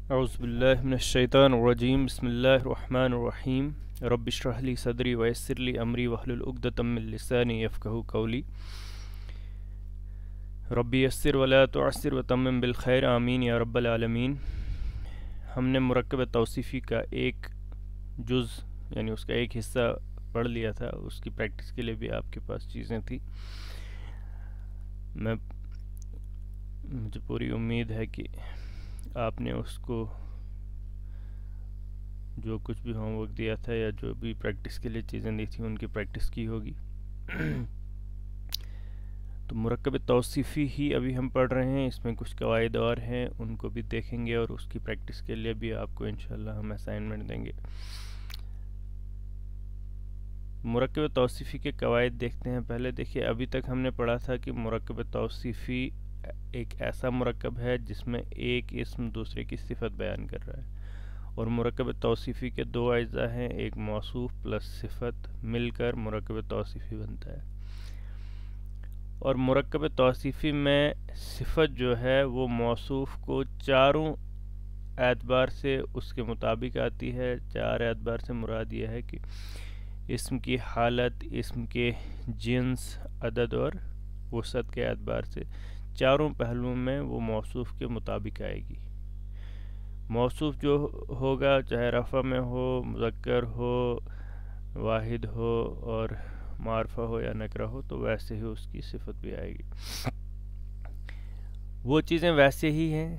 اعوذ باللہ من الشیطان الرجیم بسم اللہ الرحمن الرحیم رب اشرح لی صدری ویسر لی امری واحلل عقدۃ من لسانی یفقہوا قولی رب یسر ولا تعسر وتمم بالخیر آمین یا رب العالمین۔ ہم نے مرکب توصیفی کا ایک جز یعنی اس کا ایک حصہ پڑھ لیا تھا، اس کی پریکٹس کے لیے بھی آپ کے پاس چیزیں تھیں۔ مجھے پوری امید ہے کہ آپ نے اس کو جو کچھ بھی ہوم ورک دیا تھا یا جو بھی پریکٹس کے لیے چیزیں دی تھیں ان کی پریکٹس کی ہوگی۔ تو مرکب توصیفی ہی ابھی ہم پڑھ رہے ہیں، اس میں کچھ قواعد اور ہیں، ان کو بھی دیکھیں گے اور اس کی پریکٹس کے لیے بھی آپ کو انشاءاللہ ہم اسائنمنٹ دیں گے۔ مرکب توصیفی کے قواعد دیکھتے ہیں۔ پہلے دیکھیے، ابھی تک ہم نے پڑھا تھا کہ مرکب توصیفی ایک ایسا مرکب ہے جس میں ایک اسم دوسرے کی صفت بیان کر رہا ہے، اور مرکب توصیفی کے دو اجزاء ہیں، ایک موصوف پلس صفت، مل کر مرکب توصیفی بنتا ہے۔ اور مرکب توصیفی میں صفت جو ہے وہ موصوف کو چاروں اعتبار سے اس کے مطابق آتی ہے۔ چار اعتبار سے مراد یہ ہے کہ اسم کی حالت، اسم کے جنس، عدد اور وسعت کے اعتبار سے چاروں پہلوؤں میں وہ موصوف کے مطابق آئے گی۔ موصوف جو ہوگا چاہے رفع میں ہو، مذکر ہو، واحد ہو اور معرفہ ہو یا نکرہ ہو، تو ویسے ہی اس کی صفت بھی آئے گی۔ وہ چیزیں ویسے ہی ہیں،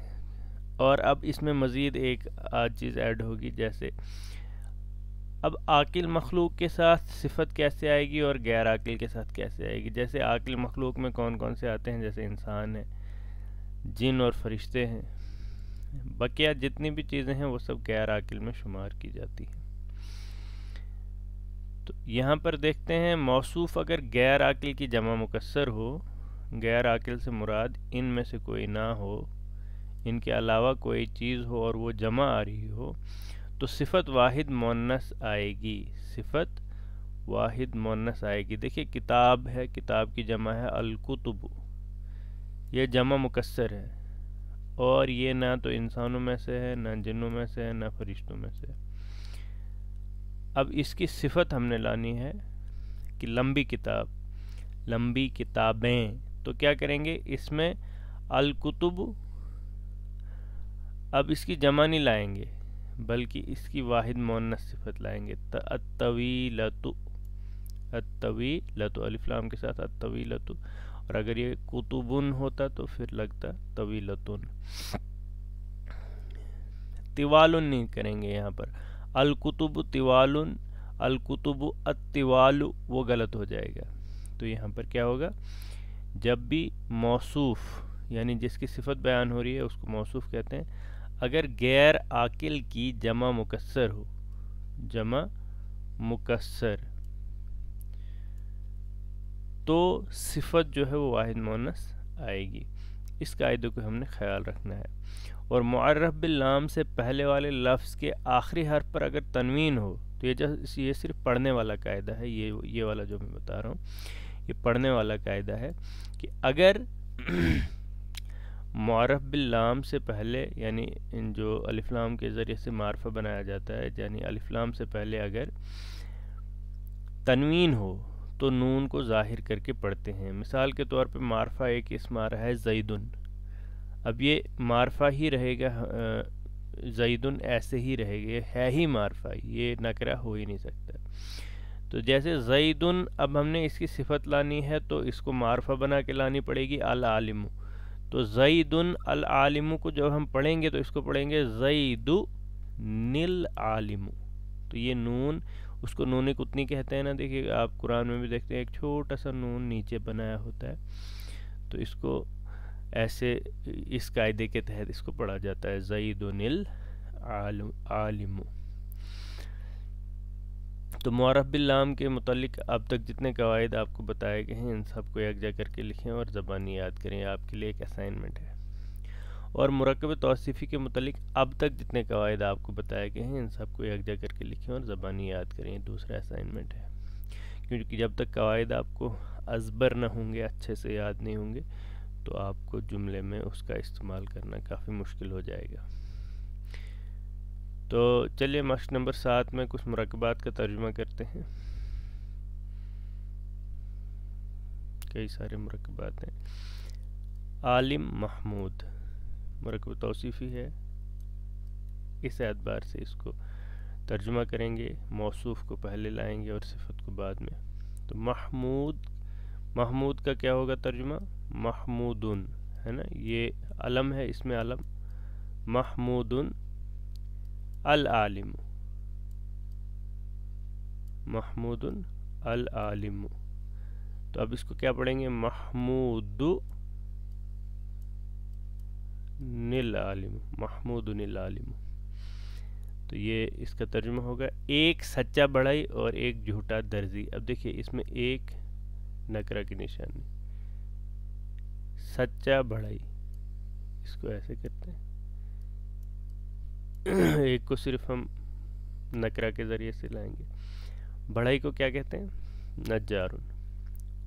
اور اب اس میں مزید ایک آدھ چیز ایڈ ہوگی، جیسے اب عاقل مخلوق کے ساتھ صفت کیسے آئے گی اور غیر عاقل کے ساتھ کیسے آئے گی۔ جیسے عاقل مخلوق میں کون کون سے آتے ہیں، جیسے انسان ہے، جن اور فرشتے ہیں، بقیہ جتنی بھی چیزیں ہیں وہ سب غیر عاقل میں شمار کی جاتی ہیں۔ تو یہاں پر دیکھتے ہیں، موصوف اگر غیر عاقل کی جمع مکسر ہو، غیر عاقل سے مراد ان میں سے کوئی نہ ہو، ان کے علاوہ کوئی چیز ہو اور وہ جمع آ رہی ہو، تو صفت واحد مؤنث آئے گی۔ صفت واحد مؤنث آئے گی۔ دیکھیے، کتاب ہے، کتاب کی جمع ہے الکتب، یہ جمع مکسر ہے، اور یہ نہ تو انسانوں میں سے ہے، نہ جنوں میں سے ہے، نہ فرشتوں میں سے ہے۔ اب اس کی صفت ہم نے لانی ہے کہ لمبی کتاب، لمبی کتابیں، تو کیا کریں گے، اس میں الکتب، اب اس کی جمع نہیں لائیں گے بلکہ اس کی واحد مؤنث صفت لائیں گے۔ الطویلۃ، الطویلۃ الف لام کے ساتھ الطویلۃ، اور اگر یہ کتبن ہوتا تو پھر لگتا طویلتن۔ طوال نہیں کریں گے یہاں پر، الکتب طوال، الکتب الطوال، وہ غلط ہو جائے گا۔ تو یہاں پر کیا ہوگا، جب بھی موصوف یعنی جس کی صفت بیان ہو رہی ہے اس کو موصوف کہتے ہیں، اگر غیر عاقل کی جمع مکسر ہو، جمع مکسر، تو صفت جو ہے وہ واحد مؤنث آئے گی۔ اس قاعدے کو ہم نے خیال رکھنا ہے۔ اور معرف باللام سے پہلے والے لفظ کے آخری حرف پر اگر تنوین ہو تو یہ صرف پڑھنے والا قاعدہ ہے، یہ والا جو میں بتا رہا ہوں یہ پڑھنے والا قاعدہ ہے کہ اگر معرف باللام سے پہلے، یعنی جو الف لام کے ذریعے سے معرفہ بنایا جاتا ہے، یعنی الف لام سے پہلے اگر تنوین ہو تو نون کو ظاہر کر کے پڑھتے ہیں۔ مثال کے طور پہ معرفہ ایک اسم آ رہا ہے زیدن، اب یہ معرفہ ہی رہے گا، زیدن ایسے ہی رہے گا، یہ ہے ہی معرفہ، یہ نکرہ ہو ہی نہیں سکتا۔ تو جیسے زیدن، اب ہم نے اس کی صفت لانی ہے تو اس کو معرفہ بنا کے لانی پڑے گی العالم، تو زیدن العالم کو جب ہم پڑھیں گے تو اس کو پڑھیں گے زیدن العالم، تو یہ نون، اس کو نون قطنی کہتے ہیں نا، دیکھیے آپ قرآن میں بھی دیکھتے ہیں ایک چھوٹا سا نون نیچے بنایا ہوتا ہے، تو اس کو ایسے اس قاعدے کے تحت اس کو پڑھا جاتا ہے زیدن العالم۔ تو معرف باللام کے متعلق اب تک جتنے قواعد آپ کو بتائے گئے ہیں ان سب کو یکجا کر کے لکھیں اور زبانی یاد کریں، آپ کے لیے ایک اسائنمنٹ ہے۔ اور مرکب توصیفی کے متعلق اب تک جتنے قواعد آپ کو بتائے گئے ہیں ان سب کو یکجا کر کے لکھیں اور زبانی یاد کریں، یہ دوسرا اسائنمنٹ ہے، کیونکہ جب تک قواعد آپ کو ازبر نہ ہوں گے، اچھے سے یاد نہیں ہوں گے، تو آپ کو جملے میں اس کا استعمال کرنا کافی مشکل ہو جائے گا۔ تو چلیے مشق نمبر 7 میں کچھ مرکبات کا ترجمہ کرتے ہیں. کئی سارے مرکبات ہیں. عالم محمود مرکب توصیفی ہے، اس اعتبار سے اس کو ترجمہ کریں گے. موصوف کو پہلے لائیں گے اور صفت کو بعد میں. تو محمود کا کیا ہوگا ترجمہ؟ محمودن ہے نا، یہ علم ہے، اس میں علم. محمودن العالم، محمودن العالم. تو اب اس کو کیا پڑھیں گے؟ محمود العالم، محمود العالم. تو یہ اس کا ترجمہ ہوگا ایک سچا بڑھئی اور ایک جھوٹا درزی. اب دیکھیے اس میں ایک نکرہ کی نشانی، سچا بڑھئی، اس کو ایسے کرتے ہیں. ایک کو صرف ہم نکرہ کے ذریعے سے لائیں گے. بڑھئی کو کیا کہتے ہیں؟ نجارن،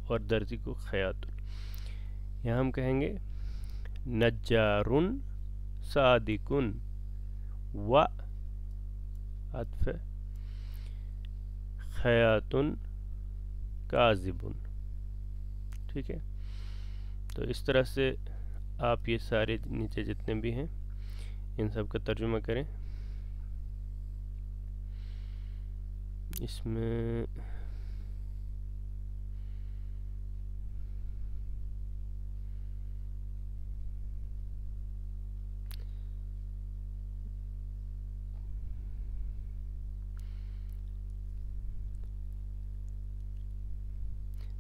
اور درزی کو خیاطن. یہاں ہم کہیں گے نجارن صادقن و عطف خیاطن کاذبن. ٹھیک ہے، تو اس طرح سے آپ یہ سارے نیچے جتنے بھی ہیں ان سب کا ترجمہ کریں. اس میں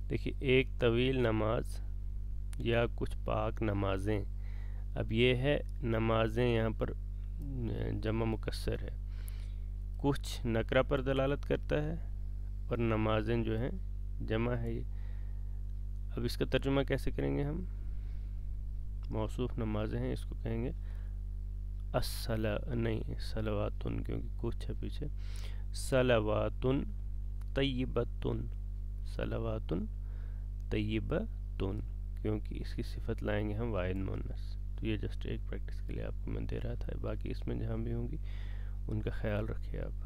دیکھیے ایک طویل نماز یا کچھ پاک نمازیں. اب یہ ہے نمازیں، یہاں پر جمع مکسر ہے، کچھ نکرہ پر دلالت کرتا ہے اور نمازیں جو ہیں جمع ہے. یہ اب اس کا ترجمہ کیسے کریں گے ہم؟ موصوف نمازیں ہیں، اس کو کہیں گے صلواتن، کیونکہ کچھ ہے پیچھے. صلواتن طیبتن، صلواتن طیبتن، کیونکہ اس کی صفت لائیں گے ہم واحد مؤنث. تو یہ جسٹ ایک پریکٹس کے لیے آپ کو میں دے رہا تھا. باقی اس میں جہاں بھی ہوں گی ان کا خیال رکھیے آپ.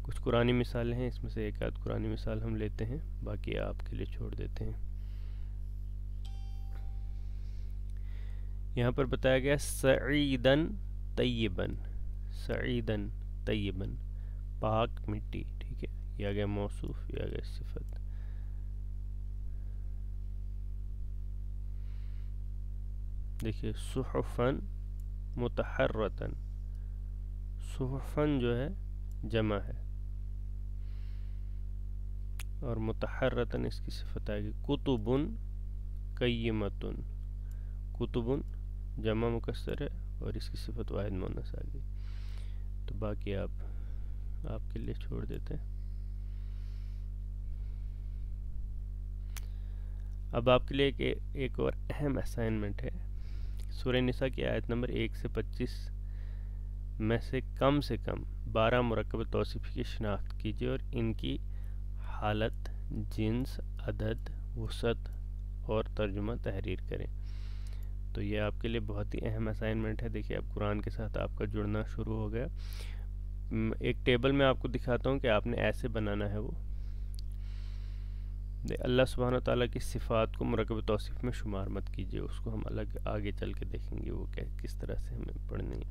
کچھ قرآنی مثالیں ہیں، اس میں سے ایک آدھ قرآنی مثال ہم لیتے ہیں، باقی آپ کے لیے چھوڑ دیتے ہیں. یہاں پر بتایا گیا سعیدن طیبن، سعیدن طیبن، پاک مٹی. ٹھیک ہے، یہ آ گیا موصوف، یہ آ گیا صفت. دیکھیے صحفن متحرتن، صحفن جو ہے جمع ہے اور متحرتن اس کی صفت آئے گی. کتبن قیمتن، کتبن جمع مکسر ہے اور اس کی صفت واحد مؤنث آ گئی. تو باقی آپ کے لیے چھوڑ دیتے ہیں. اب آپ کے لیے ایک اور اہم اسائنمنٹ ہے. سورہ نساء کی آیت نمبر 1 سے 25 میں سے کم 12 مرکب توصیفی کی شناخت کیجیے اور ان کی حالت، جنس، عدد، وسعت اور ترجمہ تحریر کریں. تو یہ آپ کے لیے بہت ہی اہم اسائنمنٹ ہے. دیکھیے اب قرآن کے ساتھ آپ کا جڑنا شروع ہو گیا. ایک ٹیبل میں آپ کو دکھاتا ہوں کہ آپ نے ایسے بنانا ہے. وہ اللہ سبحانہ و تعالیٰ کی صفات کو مرکب توصیف میں شمار مت کیجیے، اس کو ہم الگ آگے چل کے دیکھیں گے وہ کس طرح سے ہمیں پڑھنی ہے.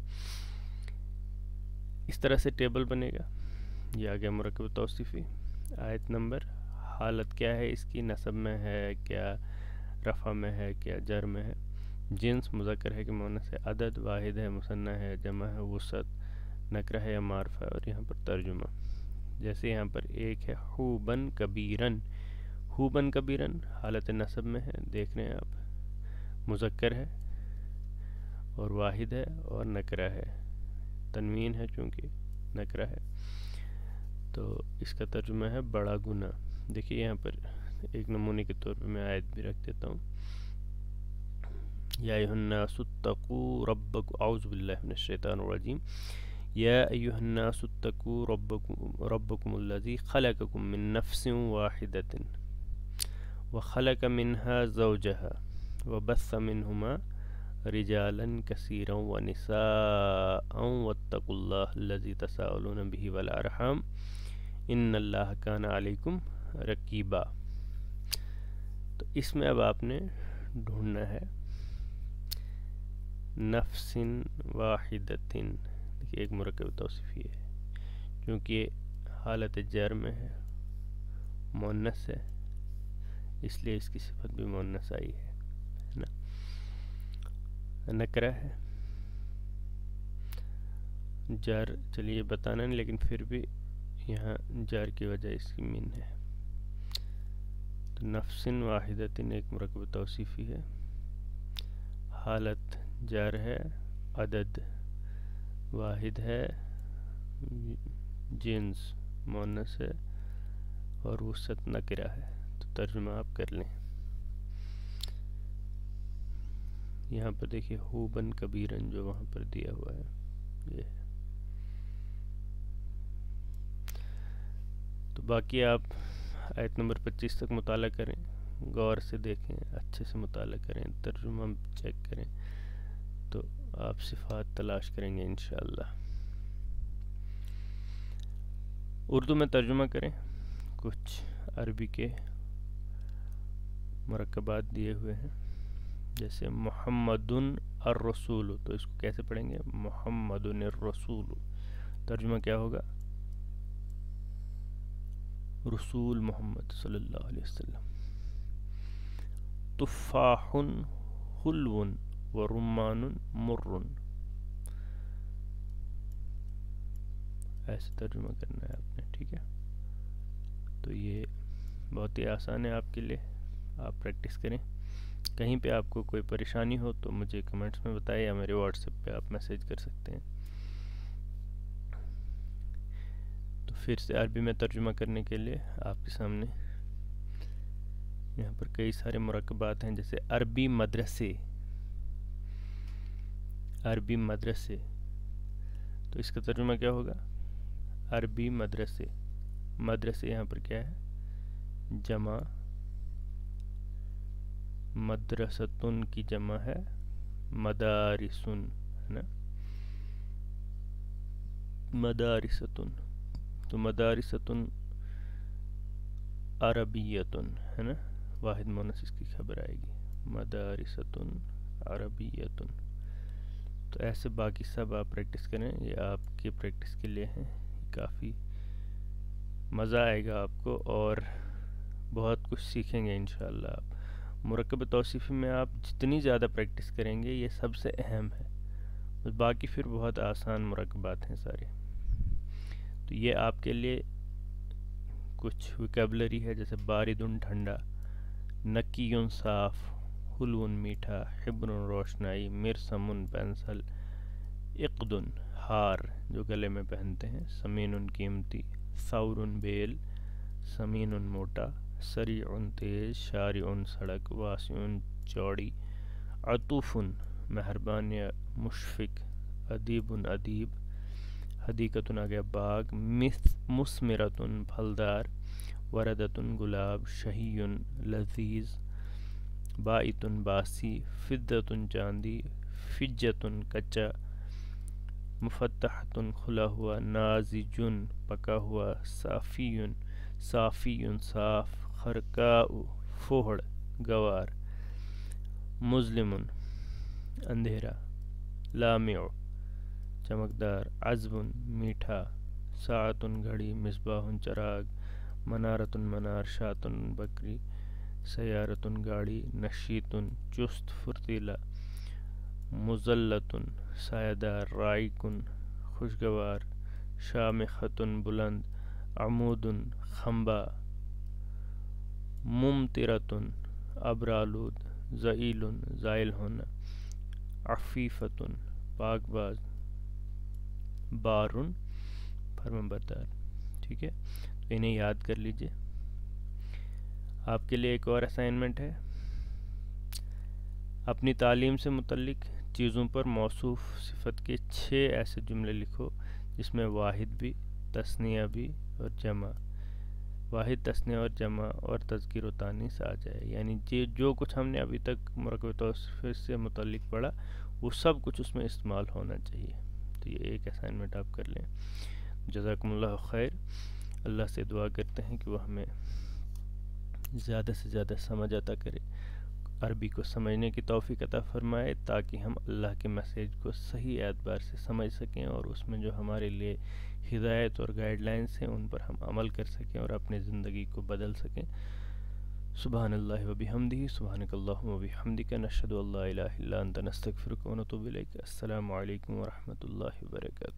اس طرح سے ٹیبل بنے گا. یہ آ گیا مرکب توصیفی. آیت نمبر، حالت کیا ہے اس کی، نصب میں ہے کیا، رفع میں ہے کیا، جر میں ہے، جنس مذکر ہے کہ مؤنث ہے، عدد واحد ہے مثنی ہے جمع ہے، وسعت نکرہ ہے یا معرفہ ہے، اور یہاں پر ترجمہ. جیسے یہاں پر ایک ہے حوبن کبیرن، حوبن کبیرن حالت نصب میں ہے، دیکھ رہے ہیں آپ، مذکر ہے اور واحد ہے اور نکرہ ہے، تنوین ہے چونکہ نکرہ ہے. تو اس کا ترجمہ ہے بڑا گناہ. دیکھیے یہاں پر ایک نمونے کے طور پہ میں آیت بھی رکھ دیتا ہوں. یا ایھا الناس اتقوا ربکم، اعوذ باللہ من الشیطان الرجیم، یا ایھا الناس اتقوا ربکم الذی خلقکم من نفس واحدۃ وخلق منها زوجها وبث منهما رجالا کثیرا ونساء واتقوا اللہ الذی تساءلون به والارحام ان اللہ کان علیکم رقیبا. تو اس میں اب آپ نے ڈھونڈنا ہے نفس واحدۃ. دیکھیے ایک مرکب توصیفی ہے کیونکہ یہ حالت جر میں ہے، مؤنث ہے، اس لیے اس کی صفت بھی مؤنث آئی ہے نا. نکرہ ہے، جر چلیے بتانا نہیں لیکن پھر بھی یہاں جر کی وجہ اس کی من ہے. تو نفس واحدۃ ایک مرکب توصیفی ہے، حالت جر ہے، عدد واحد ہے، جنس مؤنث ہے، اور وسعت نکرہ ہے. تو ترجمہ آپ کر لیں. یہاں پر دیکھیے ہوبن کبیرن جو وہاں پر دیا ہوا ہے یہ ہے. تو باقی آپ آیت نمبر 25 تک مطالعہ کریں، غور سے دیکھیں، اچھے سے مطالعہ کریں، ترجمہ چیک کریں تو آپ صفات تلاش کریں گے انشاءاللہ. اردو میں ترجمہ کریں. کچھ عربی کے مرکبات دیے ہوئے ہیں جیسے محمد الرسول، تو اس کو کیسے پڑھیں گے؟ محمد الرسول. ترجمہ کیا ہوگا؟ رسول محمد صلی اللہ علیہ وسلم. تفاح حلو ورمان مر، ایسے ترجمہ کرنا ہے آپ نے. ٹھیک ہے، تو یہ بہت ہی آسان ہے آپ کے لیے، آپ پریکٹس کریں. کہیں پہ آپ کو کوئی پریشانی ہو تو مجھے کمنٹس میں بتائیں یا میرے واٹس ایپ پہ آپ میسیج کر سکتے ہیں. تو پھر سے عربی میں ترجمہ کرنے کے لیے آپ کے سامنے یہاں پر کئی سارے مرکبات ہیں جیسے عربی مدرسے. عربی مدرسے، تو اس کا ترجمہ کیا ہوگا؟ عربی مدرسے. مدرسے یہاں پر کیا ہے؟ جمع. مدرستن کی جمع ہے مدارسن، ہے نا، مدارستن. تو مدارستن عربیتن ہے نا، واحد مؤنث اس کی خبر آئے گی، مدارستن عربیتن. تو ایسے باقی سب آپ پریکٹس کریں، یہ آپ کے پریکٹس کے لیے ہیں. کافی مزہ آئے گا آپ کو اور بہت کچھ سیکھیں گے انشاءاللہ. آپ مرکب توصیفی میں آپ جتنی زیادہ پریکٹس کریں گے یہ سب سے اہم ہے، بس باقی پھر بہت آسان مرکبات ہیں سارے. تو یہ آپ کے لیے کچھ ویکیبلری ہے جیسے باردن ٹھنڈا، نقیٌ صاف، حلوٌ میٹھا، حبرٌ روشنائی، مرسمٌ پینسل، عقدٌ ہار جو گلے میں پہنتے ہیں، سمینٌ قیمتی، ثورٌ بیل، سمینٌ موٹا، سریعٌ تیز، شارعٌ سڑک، واسعٌ چوڑی، عطوفٌ مہربان یا مشفق، ادیبٌ ادیب، حدیقۃ آگیا باغ، مثمرۃ پھلدار، وردۃ گلاب، شہی لذیذ، بائت باسی، فضۃ چاندی، فجۃ کچا، مفتحۃ کھلا ہوا، ناضج پکا ہوا، صافی صاف، خرقاء فوہڑ گوار، مظلم اندھیرا، لامع چمکدار، عذب میٹھا، ساعۃ گھڑی، مصباح چراغ، منارۃ منار، شاۃ بکری، سیارۃ گاڑی، نشیط چست فرتیلا، مظلۃ سایہ دار، رائق خوشگوار، شامخۃ بلند، عمود کھمبا، ممطرۃ ابرآلود، ذلیل زائل ہونا، عفیفۃ پاک باز، بارٌ فرمانبردار. ٹھیک ہے، تو انہیں یاد کر لیجئے. آپ کے لیے ایک اور اسائنمنٹ ہے، اپنی تعلیم سے متعلق چیزوں پر موصوف صفت کے 6 ایسے جملے لکھو جس میں واحد بھی، تثنیہ بھی اور جمع واحد تثنیہ اور جمع اور تذکیر و تانیث آ جائے، یعنی جو کچھ ہم نے ابھی تک مرکب توصیفی سے متعلق پڑھا وہ سب کچھ اس میں استعمال ہونا چاہیے۔ تو یہ ایک اسائنمنٹ آپ کر لیں۔ جزاکم اللہ خیر۔ اللہ سے دعا کرتے ہیں کہ وہ ہمیں زیادہ سے زیادہ سمجھ عطا کرے، عربی کو سمجھنے کی توفیق عطا فرمائے، تاکہ ہم اللہ کے میسیج کو صحیح اعتبار سے سمجھ سکیں اور اس میں جو ہمارے لیے ہدایت اور گائیڈ لائنس ہیں ان پر ہم عمل کر سکیں اور اپنی زندگی کو بدل سکیں۔ سبحان اللہ و بحمدہ، سبحانک اللہم و بحمدک، نشہد ان لا الہ الا انت، نستغفرک و نتوب الیک۔ السلام علیکم ورحمۃ اللہ وبرکاتہ۔